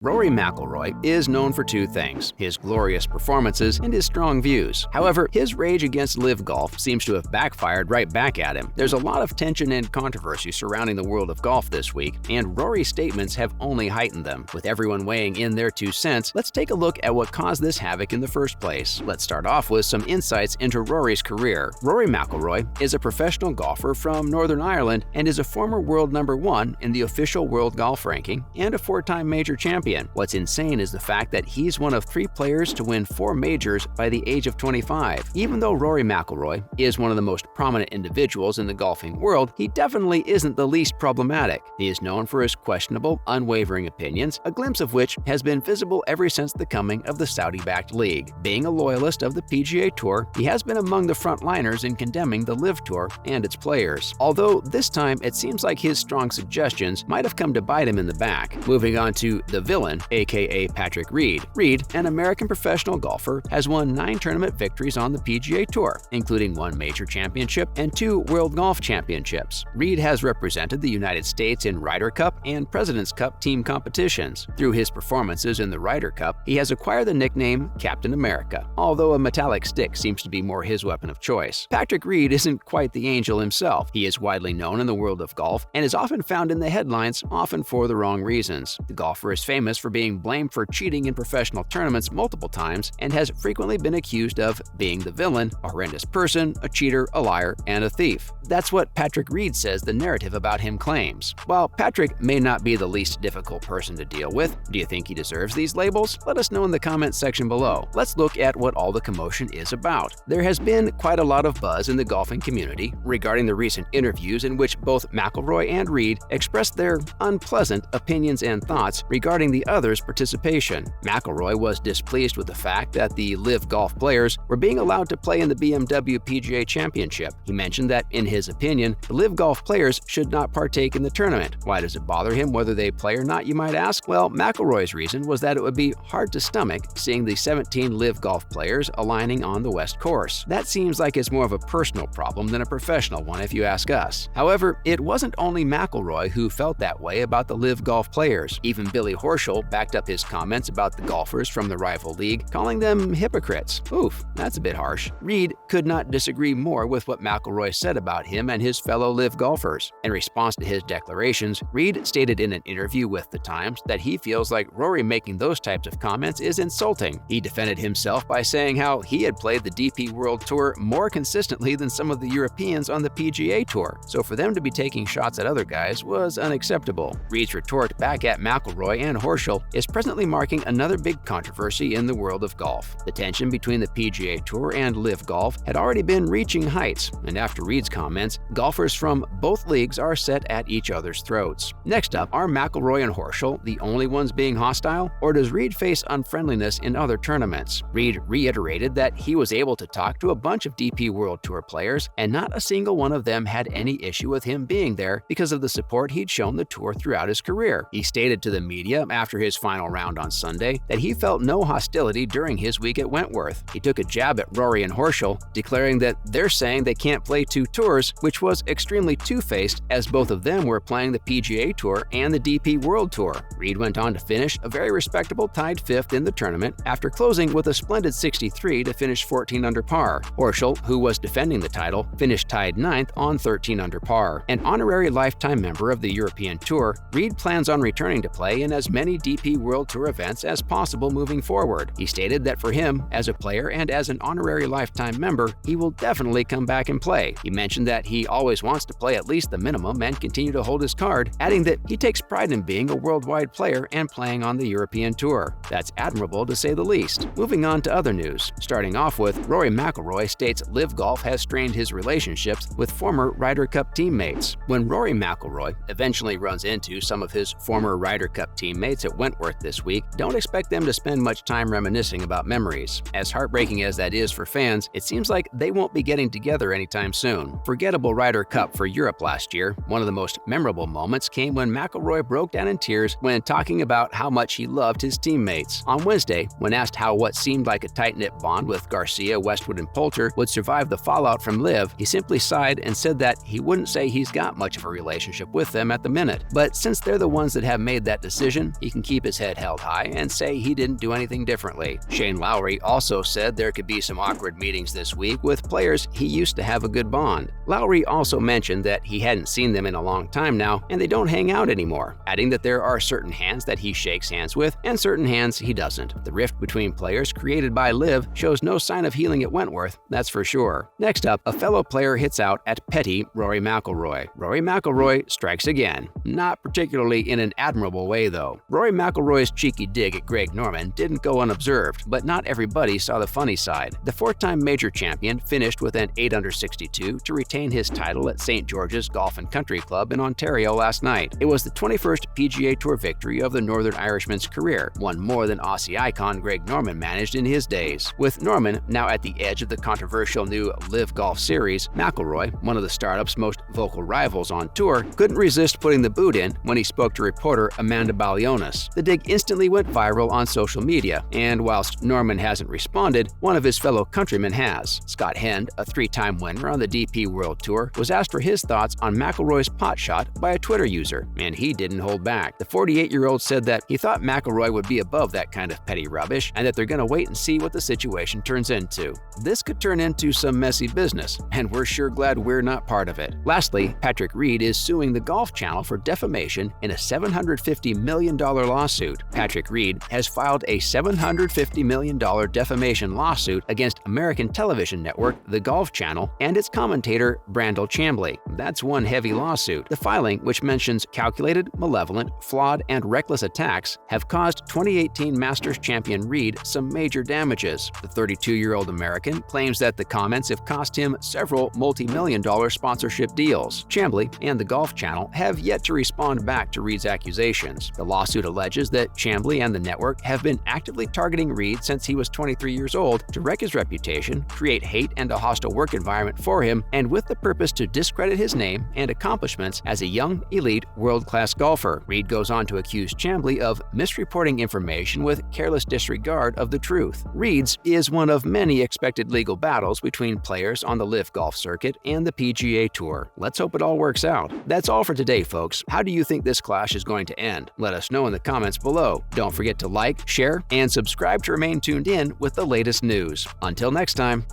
Rory McIlroy is known for two things: his glorious performances and his strong views. However, his rage against LIV Golf seems to have backfired right back at him. There's a lot of tension and controversy surrounding the world of golf this week, and Rory's statements have only heightened them. With everyone weighing in their 2 cents, let's take a look at what caused this havoc in the first place. Let's start off with some insights into Rory's career. Rory McIlroy is a professional golfer from Northern Ireland and is a former world #1 in the official world golf ranking and a 4-time major champion. What's insane is the fact that he's one of 3 players to win 4 majors by the age of 25. Even though Rory McIlroy is one of the most prominent individuals in the golfing world, he definitely isn't the least problematic. He is known for his questionable, unwavering opinions, a glimpse of which has been visible ever since the coming of the Saudi-backed league. Being a loyalist of the PGA Tour, he has been among the frontliners in condemning the LIV Tour and its players. Although this time it seems like his strong suggestions might have come to bite him in the back. Moving on to the villain, aka Patrick Reed. Reed, an American professional golfer, has won 9 tournament victories on the PGA Tour, including 1 major championship and 2 World Golf Championships. Reed has represented the United States in Ryder Cup and President's Cup team competitions. Through his performances in the Ryder Cup, he has acquired the nickname Captain America, although a metallic stick seems to be more his weapon of choice. Patrick Reed isn't quite the angel himself. He is widely known in the world of golf and is often found in the headlines, often for the wrong reasons. The golfer is famous for being blamed for cheating in professional tournaments multiple times and has frequently been accused of being the villain, a horrendous person, a cheater, a liar, and a thief. That's what Patrick Reed says the narrative about him claims. While Patrick may not be the least difficult person to deal with, do you think he deserves these labels? Let us know in the comments section below. Let's look at what all the commotion is about. There has been quite a lot of buzz in the golfing community regarding the recent interviews in which both McIlroy and Reed expressed their unpleasant opinions and thoughts regarding the others' participation. McIlroy was displeased with the fact that the LIV Golf players were being allowed to play in the BMW PGA Championship. He mentioned that, in his opinion, the LIV Golf players should not partake in the tournament. Why does it bother him whether they play or not, you might ask? Well, McIlroy's reason was that it would be hard to stomach seeing the 17 LIV Golf players aligning on the West Course. That seems like it's more of a personal problem than a professional one, if you ask us. However, it wasn't only McIlroy who felt that way about the LIV Golf players. Even Billy Horschel backed up his comments about the golfers from the rival league, calling them hypocrites. Oof, that's a bit harsh. Reed could not disagree more with what McIlroy said about him and his fellow LIV golfers. In response to his declarations, Reed stated in an interview with The Times that he feels like Rory making those types of comments is insulting. He defended himself by saying how he had played the DP World Tour more consistently than some of the Europeans on the PGA Tour, so for them to be taking shots at other guys was unacceptable. Reed's retort back at McIlroy and Horschel is presently marking another big controversy in the world of golf. The tension between the PGA Tour and LIV Golf had already been reaching heights, and after Reed's comments, golfers from both leagues are set at each other's throats. Next up, are McIlroy and Horschel the only ones being hostile, or does Reed face unfriendliness in other tournaments? Reed reiterated that he was able to talk to a bunch of DP World Tour players, and not a single one of them had any issue with him being there because of the support he'd shown the tour throughout his career. He stated to the media after his final round on Sunday that he felt no hostility during his week at Wentworth. He took a jab at Rory and Horschel, declaring that they're saying they can't play 2 tours, which was extremely two-faced as both of them were playing the PGA Tour and the DP World Tour. Reed went on to finish a very respectable tied 5th in the tournament after closing with a splendid 63 to finish 14 under par. Horschel, who was defending the title, finished tied 9th on 13 under par. An honorary lifetime member of the European Tour, Reed plans on returning to play in as many DP World Tour events as possible moving forward. He stated that for him, as a player and as an honorary lifetime member, he will definitely come back and play. He mentioned that he always wants to play at least the minimum and continue to hold his card, adding that he takes pride in being a worldwide player and playing on the European Tour. That's admirable to say the least. Moving on to other news. Starting off with, Rory McIlroy states LIV Golf has strained his relationships with former Ryder Cup teammates. When Rory McIlroy eventually runs into some of his former Ryder Cup teammates at Wentworth this week, don't expect them to spend much time reminiscing about memories. As heartbreaking as that is for fans, it seems like they won't be getting together anytime soon. Forgettable Ryder Cup for Europe last year, one of the most memorable moments came when McIlroy broke down in tears when talking about how much he loved his teammates. On Wednesday, when asked how what seemed like a tight-knit bond with Garcia, Westwood, and Poulter would survive the fallout from LIV, he simply sighed and said that he wouldn't say he's got much of a relationship with them at the minute, but since they're the ones that have made that decision, he he can keep his head held high and say he didn't do anything differently. Shane Lowry also said there could be some awkward meetings this week with players he used to have a good bond. Lowry also mentioned that he hadn't seen them in a long time now and they don't hang out anymore, adding that there are certain hands that he shakes hands with and certain hands he doesn't. The rift between players created by LIV shows no sign of healing at Wentworth, that's for sure. Next up, a fellow player hits out at petty Rory McIlroy. Rory McIlroy strikes again. Not particularly in an admirable way, though. Rory McIlroy's cheeky dig at Greg Norman didn't go unobserved, but not everybody saw the funny side. The four-time major champion finished with an 8 under 62 to retain his title at St. George's Golf and Country Club in Ontario last night. It was the 21st PGA Tour victory of the Northern Irishman's career, one more than Aussie icon Greg Norman managed in his days. With Norman now at the edge of the controversial new LIV Golf Series, McIlroy, one of the startup's most vocal rivals on tour, couldn't resist putting the boot in when he spoke to reporter Amanda Balionis. The dig instantly went viral on social media, and whilst Norman hasn't responded, one of his fellow countrymen has. Scott Hend, a three-time winner on the DP World Tour, was asked for his thoughts on McIlroy's pot shot by a Twitter user, and he didn't hold back. The 48-year-old said that he thought McIlroy would be above that kind of petty rubbish and that they're going to wait and see what the situation turns into. This could turn into some messy business, and we're sure glad we're not part of it. Lastly, Patrick Reed is suing the Golf Channel for defamation in a $750 million lawsuit. Patrick Reed has filed a $750 million defamation lawsuit against American television network The Golf Channel and its commentator Brandel Chambly. That's one heavy lawsuit. The filing, which mentions calculated, malevolent, flawed, and reckless attacks, have caused 2018 Masters champion Reed some major damages. The 32-year-old American claims that the comments have cost him several multi-million-dollar sponsorship deals. Chambly and the Golf Channel have yet to respond back to Reed's accusations. The lawsuit alleges that Chambly and the network have been actively targeting Reed since he was 23 years old to wreck his reputation, create hate and a hostile work environment for him, and with the purpose to discredit his name and accomplishments as a young, elite, world-class golfer. Reed goes on to accuse Chambly of misreporting information with careless disregard of the truth. Reed's is one of many expected legal battles between players on the LIV Golf circuit and the PGA Tour. Let's hope it all works out. That's all for today, folks. How do you think this clash is going to end? Let us know in the comments below. Don't forget to like, share, and subscribe to remain tuned in with the latest news. Until next time.